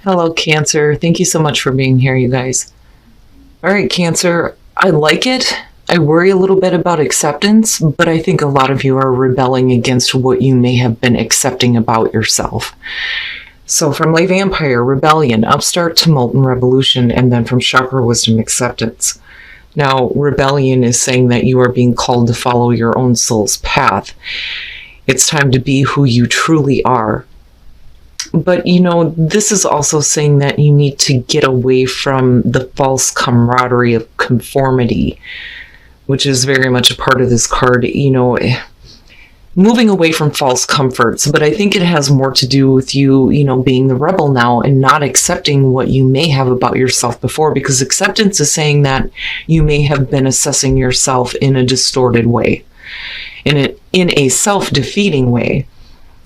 Hello, Cancer. Thank you so much for being here, you guys. All right, Cancer, I like it. I worry a little bit about acceptance, but I think a lot of you are rebelling against what you may have been accepting about yourself. So from Lay Vampire, Rebellion, Upstart to Molten Revolution, and then from Chakra Wisdom, Acceptance. Now, Rebellion is saying that you are being called to follow your own soul's path. It's time to be who you truly are. But, this is also saying that you need to get away from the false camaraderie of conformity, which is very much a part of this card, moving away from false comforts. But I think it has more to do with you, being the rebel now and not accepting what you may have about yourself before, because acceptance is saying that you may have been assessing yourself in a distorted way, in a self-defeating way.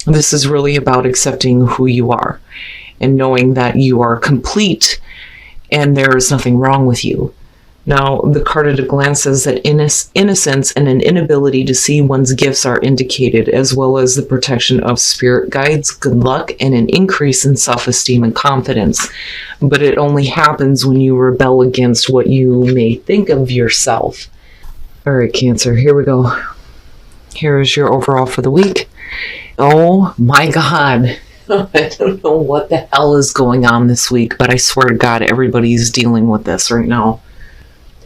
This is really about accepting who you are and knowing that you are complete and there is nothing wrong with you. Now, the card at a glance says that innocence and an inability to see one's gifts are indicated, as well as the protection of spirit guides, good luck, and an increase in self-esteem and confidence. But it only happens when you rebel against what you may think of yourself. All right, Cancer, here we go. Here is your overall for the week. Oh my God. I don't know what the hell is going on this week, but I swear to God, everybody's dealing with this right now.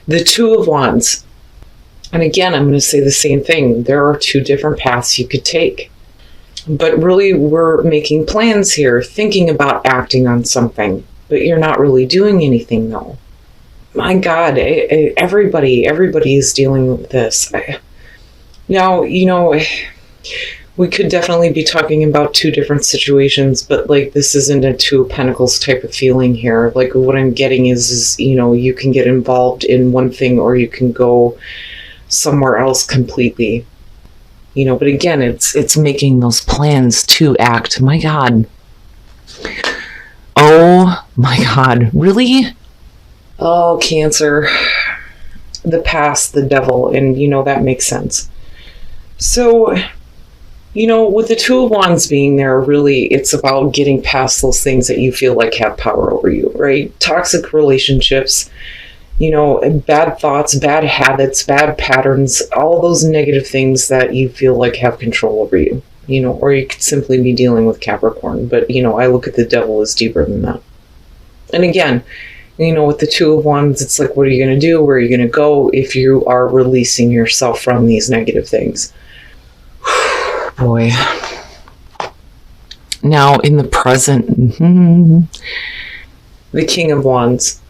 The Two of Wands. And again, I'm going to say the same thing. There are two different paths you could take. But really, we're making plans here, thinking about acting on something, but you're not really doing anything though. My God, everybody is dealing with this. Now, we could definitely be talking about two different situations, but this isn't a Two of Pentacles type of feeling here. What I'm getting is you can get involved in one thing or you can go somewhere else completely. But again, it's making those plans to act. My God. Oh my God. Really? Oh, Cancer. The past, the devil, and that makes sense. So, with the Two of Wands being there, really, it's about getting past those things that you feel like have power over you, right? Toxic relationships, bad thoughts, bad habits, bad patterns, all those negative things that you feel like have control over you, or you could simply be dealing with Capricorn. But, I look at the devil as deeper than that. And again, with the Two of Wands, it's like, what are you going to do? Where are you going to go if you are releasing yourself from these negative things? Boy. Now, in the present, the King of Wands.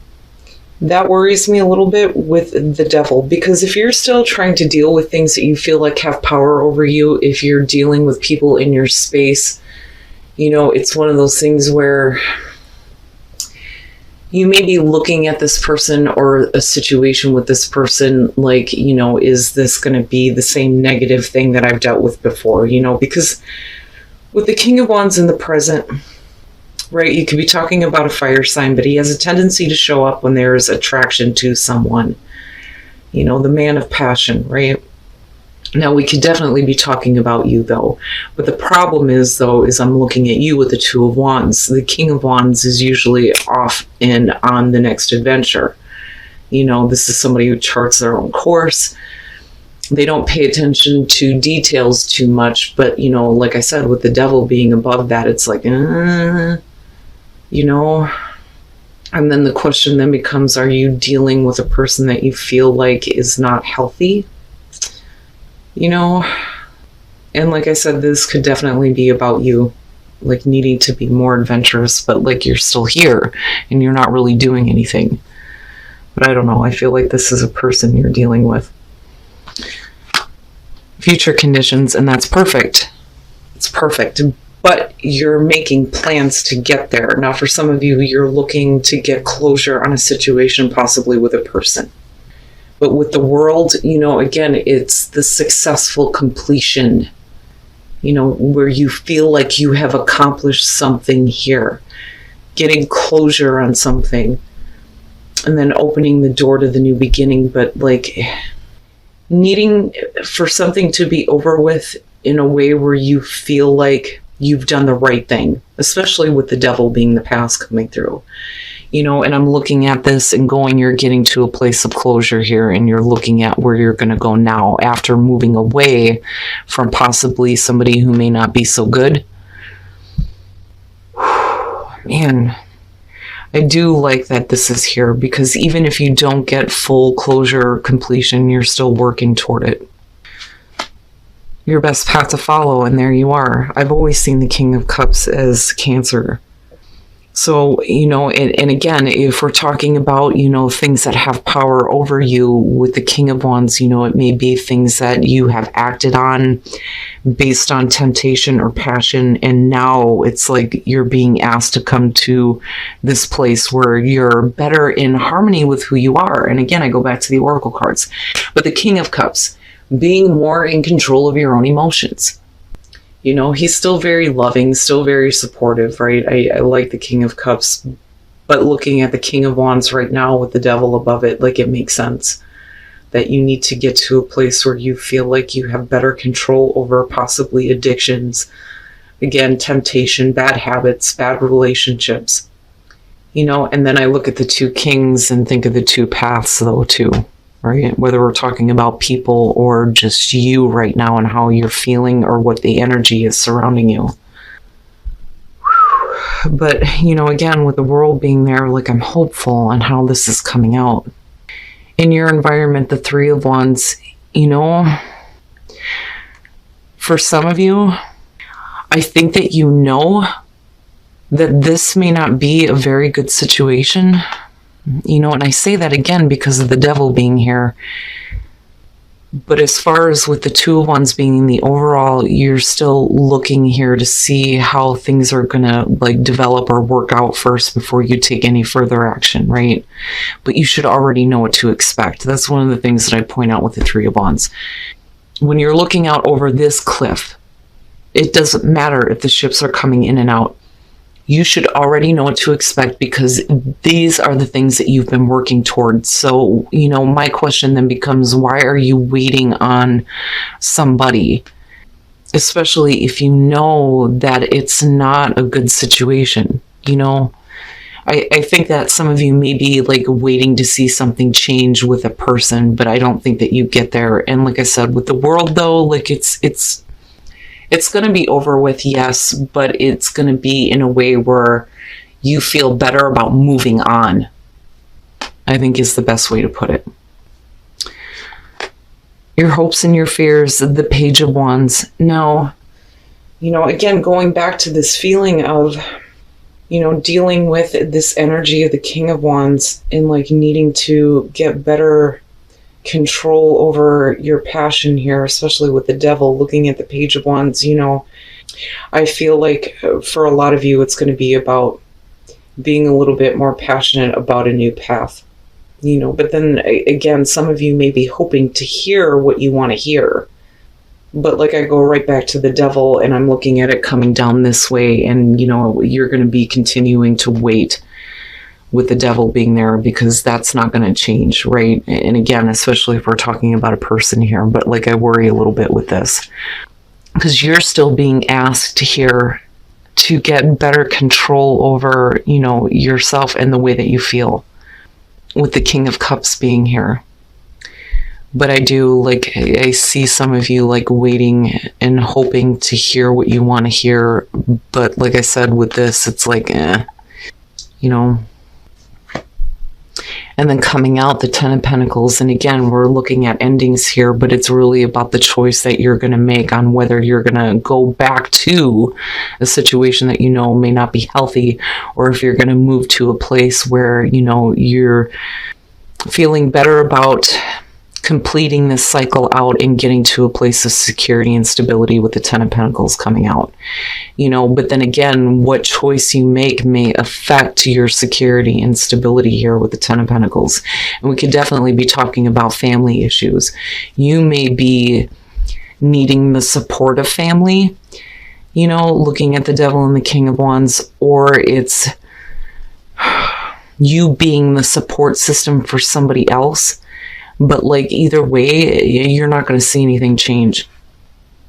That worries me a little bit with the devil, because if you're still trying to deal with things that you feel like have power over you, if you're dealing with people in your space, it's one of those things where you may be looking at this person or a situation with this person like, is this going to be the same negative thing that I've dealt with before? Because with the King of Wands in the present, right, you could be talking about a fire sign, but he has a tendency to show up when there is attraction to someone. The man of passion, right? Now, we could definitely be talking about you, though. But the problem is I'm looking at you with the Two of Wands. The King of Wands is usually off and on the next adventure. This is somebody who charts their own course. They don't pay attention to details too much. But, like I said, with the devil being above that, it's like, And then the question then becomes, are you dealing with a person that you feel like is not healthy? And like I said, this could definitely be about you, needing to be more adventurous, but you're still here and you're not really doing anything. But I don't know, I feel like this is a person you're dealing with. Future conditions, and that's perfect. It's perfect. But you're making plans to get there. Now, for some of you, you're looking to get closure on a situation, possibly with a person. But with the World, again, it's the successful completion, where you feel like you have accomplished something here, getting closure on something, and then opening the door to the new beginning. But needing for something to be over with in a way where you feel like you've done the right thing, especially with the devil being the past coming through. And I'm looking at this and going, you're getting to a place of closure here, and you're looking at where you're going to go now after moving away from possibly somebody who may not be so good. Man, I do like that this is here, because even if you don't get full closure or completion, you're still working toward it. Your best path to follow, and there you are. I've always seen the King of Cups as Cancer. So, and again, if we're talking about, things that have power over you with the King of Wands, it may be things that you have acted on based on temptation or passion. And now it's like you're being asked to come to this place where you're better in harmony with who you are. And again, I go back to the Oracle cards. But the King of Cups, being more in control of your own emotions. He's still very loving, still very supportive, right? I like the King of Cups, but looking at the King of Wands right now with the devil above it, like, it makes sense that you need to get to a place where you feel like you have better control over possibly addictions, again, temptation, bad habits, bad relationships, and then I look at the two kings and think of the two paths though too. Right? Whether we're talking about people or just you right now and how you're feeling or what the energy is surrounding you. But, again, with the world being there, like, I'm hopeful on how this is coming out. In your environment, the Three of Wands, for some of you, I think that that this may not be a very good situation. And I say that again because of the devil being here. But as far as with the Two of Wands being the overall, you're still looking here to see how things are going to develop or work out first before you take any further action, right? But you should already know what to expect. That's one of the things that I point out with the Three of Wands. When you're looking out over this cliff, it doesn't matter if the ships are coming in and out. You should already know what to expect, because these are the things that you've been working towards. So, my question then becomes, why are you waiting on somebody? Especially if you know that it's not a good situation. I think that some of you may be waiting to see something change with a person, but I don't think that you get there. And like I said, with the world though, it's going to be over with, yes, but it's going to be in a way where you feel better about moving on, I think is the best way to put it. Your hopes and your fears, the Page of Wands. Now, again, going back to this feeling of, dealing with this energy of the King of Wands and needing to get better control over your passion here, especially with the devil, looking at the Page of Wands, I feel like for a lot of you, it's going to be about being a little bit more passionate about a new path, but then again, some of you may be hoping to hear what you want to hear. But I go right back to the devil, and I'm looking at it coming down this way, and you're going to be continuing to wait with the devil being there, because that's not going to change, right? And again, especially if we're talking about a person here, but I worry a little bit with this, because you're still being asked here to get better control over, yourself and the way that you feel, with the King of Cups being here. But I do, I see some of you waiting and hoping to hear what you want to hear. But like I said, with this, it's And then coming out, the Ten of Pentacles. And again, we're looking at endings here, but it's really about the choice that you're going to make on whether you're going to go back to a situation that may not be healthy, or if you're going to move to a place where, you're feeling better about completing this cycle out and getting to a place of security and stability with the Ten of Pentacles coming out. But then again, what choice you make may affect your security and stability here with the Ten of Pentacles. And we could definitely be talking about family issues. You may be needing the support of family, looking at the devil and the King of Wands, or it's you being the support system for somebody else. But either way, you're not going to see anything change.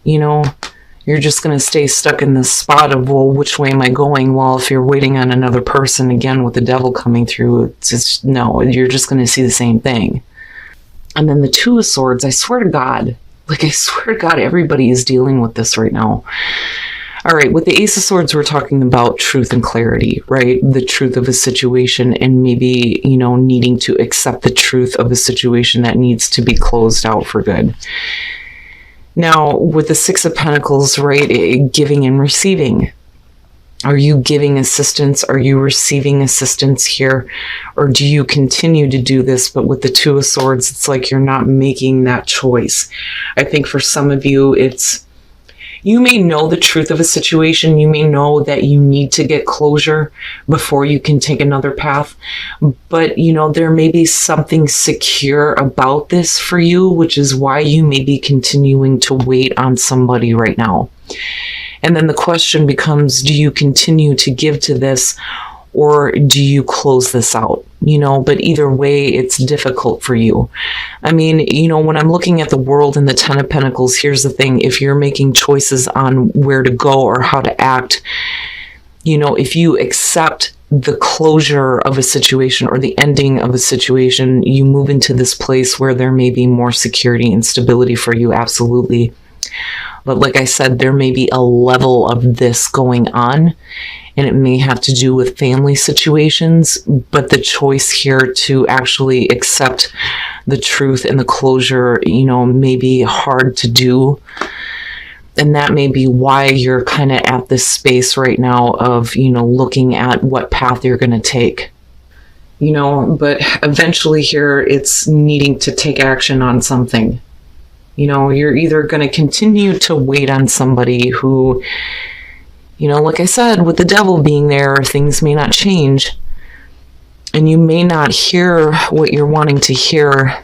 You're you're just going to stay stuck in this spot of, well, which way am I going? Well, if you're waiting on another person, again, with the devil coming through, it's just, no, you're just going to see the same thing. And then the Two of Swords, I swear to God, everybody is dealing with this right now. All right, with the Ace of Swords, we're talking about truth and clarity, right? The truth of a situation, and maybe, needing to accept the truth of a situation that needs to be closed out for good. Now, with the Six of Pentacles, right, giving and receiving. Are you giving assistance? Are you receiving assistance here? Or do you continue to do this? But with the Two of Swords, it's like you're not making that choice. I think for some of you, you may know the truth of a situation. You may know that you need to get closure before you can take another path. But, there may be something secure about this for you, which is why you may be continuing to wait on somebody right now. And then the question becomes, do you continue to give to this, or do you close this out? But either way, it's difficult for you. I mean, when I'm looking at the world and the Ten of Pentacles, here's the thing. If you're making choices on where to go or how to act, if you accept the closure of a situation or the ending of a situation, you move into this place where there may be more security and stability for you, absolutely. But like I said, there may be a level of this going on, and it may have to do with family situations, but the choice here to actually accept the truth and the closure, may be hard to do. And that may be why you're kind of at this space right now of, looking at what path you're going to take. But eventually here, it's needing to take action on something. You're either going to continue to wait on somebody who, like I said, with the devil being there, things may not change. And you may not hear what you're wanting to hear,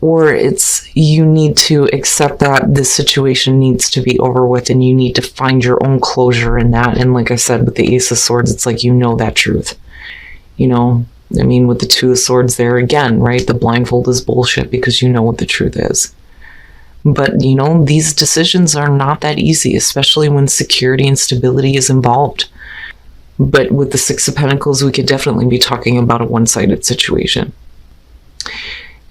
or you need to accept that this situation needs to be over with, and you need to find your own closure in that. And like I said, with the Ace of Swords, it's like that truth, I mean, with the Two of Swords there again, right? The blindfold is bullshit because you know what the truth is. But, these decisions are not that easy, especially when security and stability is involved. But with the Six of Pentacles, we could definitely be talking about a one-sided situation.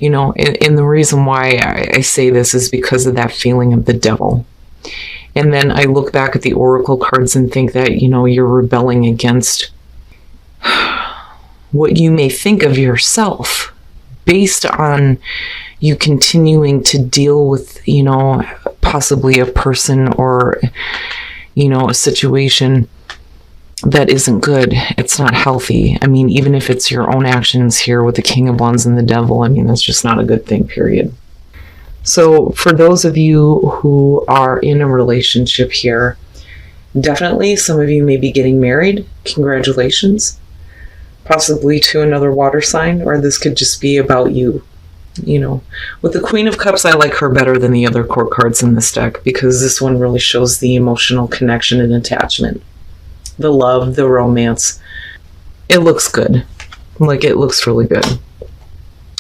And the reason why I say this is because of that feeling of the devil. And then I look back at the Oracle cards and think that, you're rebelling against what you may think of yourself based on you continuing to deal with, possibly a person or, a situation that isn't good. It's not healthy. I mean, even if it's your own actions here with the King of Wands and the Devil, I mean, that's just not a good thing, period. So for those of you who are in a relationship here, definitely some of you may be getting married. Congratulations. Possibly to another water sign, or this could just be about you. With the Queen of Cups, I like her better than the other court cards in this deck because this one really shows the emotional connection and attachment, the love, the romance. It looks good. It looks really good.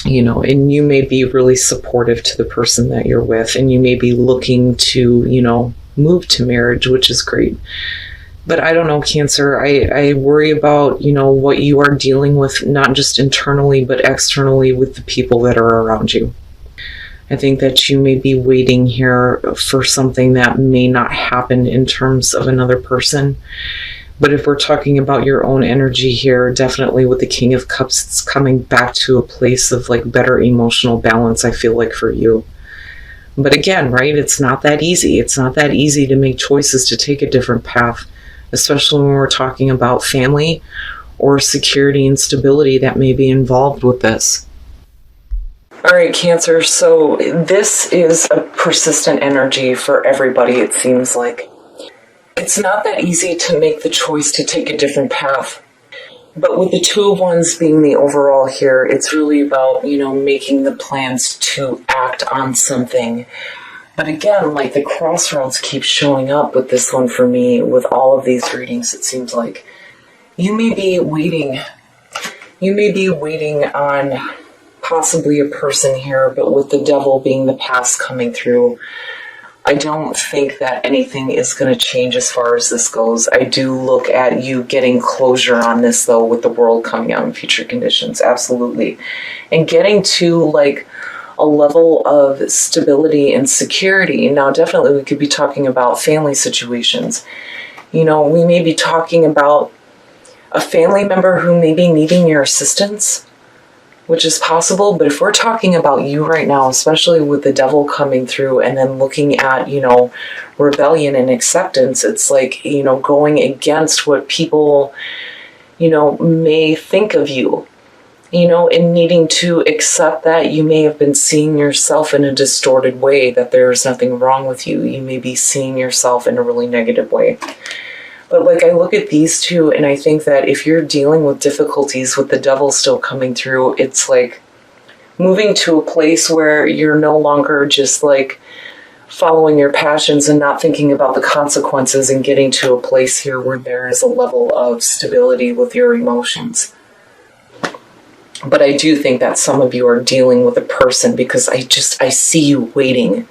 And you may be really supportive to the person that you're with, and you may be looking to, move to marriage, which is great. But I don't know, Cancer, I worry about, what you are dealing with, not just internally, but externally with the people that are around you. I think that you may be waiting here for something that may not happen in terms of another person. But if we're talking about your own energy here, definitely with the King of Cups, it's coming back to a place of better emotional balance, I feel like, for you. But again, right, it's not that easy. It's not that easy to make choices to take a different path, especially when we're talking about family or security and stability that may be involved with this. All right, Cancer, so this is a persistent energy for everybody, it seems like. It's not that easy to make the choice to take a different path. But with the Two of Wands being the overall here, it's really about, making the plans to act on something. But again, the crossroads keep showing up with this one for me, with all of these readings, it seems like. You may be waiting on possibly a person here, but with the Devil being the past coming through, I don't think that anything is going to change as far as this goes. I do look at you getting closure on this, though, with the world coming out in future conditions. Absolutely. And getting to like a level of stability and security. Now, definitely we could be talking about family situations. You know, we may be talking about a family member who may be needing your assistance, which is possible. But if we're talking about you right now, especially with the devil coming through and then looking at, you know, rebellion and acceptance, it's like, you know, going against what people, you know, may think of you, you know, and needing to accept that you may have been seeing yourself in a distorted way, that there's nothing wrong with you. You may be seeing yourself in a really negative way. But like I look at these two and I think that if you're dealing with difficulties with the devil still coming through, it's like moving to a place where you're no longer just like following your passions and not thinking about the consequences, and getting to a place here where there is a level of stability with your emotions. But I do think that some of you are dealing with a person, because I see you waiting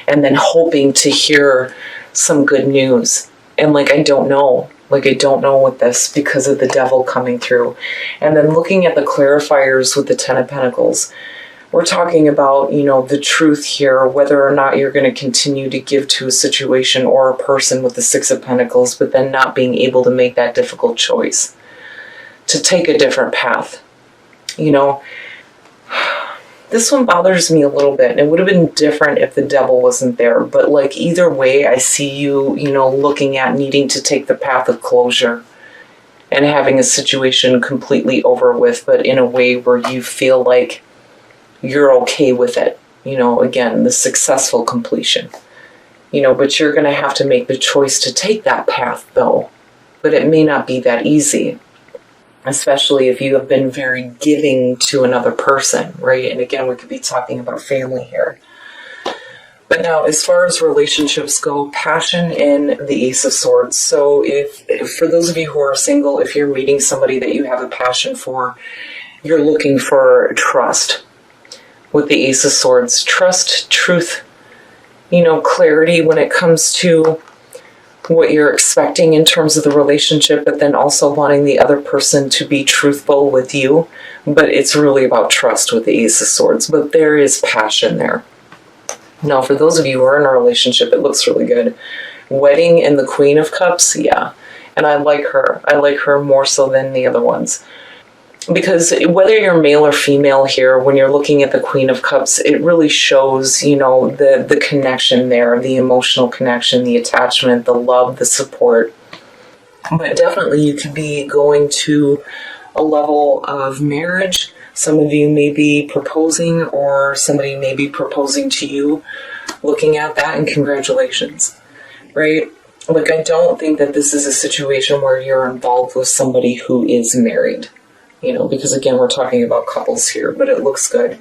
and then hoping to hear some good news. And like, I don't know with this because of the devil coming through. And then looking at the clarifiers with the Ten of Pentacles, we're talking about, you know, the truth here, whether or not you're going to continue to give to a situation or a person with the Six of Pentacles, but then not being able to make that difficult choice to take a different path. You know, this one bothers me a little bit, and it would have been different if the devil wasn't there. But like, either way, I see you, you know, looking at needing to take the path of closure and having a situation completely over with, but in a way where you feel like you're okay with it. You know, again, the successful completion, you know, but you're going to have to make the choice to take that path though. But it may not be that easy, especially if you have been very giving to another person, right? And again, we could be talking about family here. But now, as far as relationships go, passion and the Ace of Swords. So if for those of you who are single, if you're meeting somebody that you have a passion for, you're looking for trust with the Ace of Swords. Trust, truth, you know, clarity when it comes to what you're expecting in terms of the relationship, but then also wanting the other person to be truthful with you. But it's really about trust with the Ace of Swords. But there is passion there. Now, for those of you who are in a relationship, it looks really good. Wedding and the Queen of Cups, yeah. And I like her. I like her more so than the other ones. Because whether you're male or female here, when you're looking at the Queen of Cups, it really shows, you know, the connection there, the emotional connection, the attachment, the love, the support. But definitely you could be going to a level of marriage. Some of you may be proposing, or somebody may be proposing to you, looking at that, and congratulations, right? Like, I don't think that this is a situation where you're involved with somebody who is married. You know, because again, we're talking about couples here, but it looks good.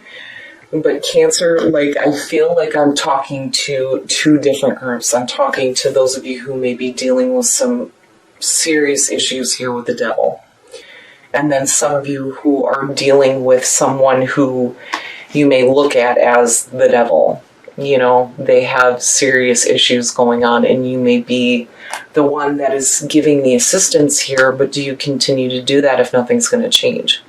But Cancer, like, I feel like I'm talking to two different groups. I'm talking to those of you who may be dealing with some serious issues here with the devil. And then some of you who are dealing with someone who you may look at as the devil. You know, they have serious issues going on, and you may be the one that is giving the assistance here, but do you continue to do that if nothing's going to change?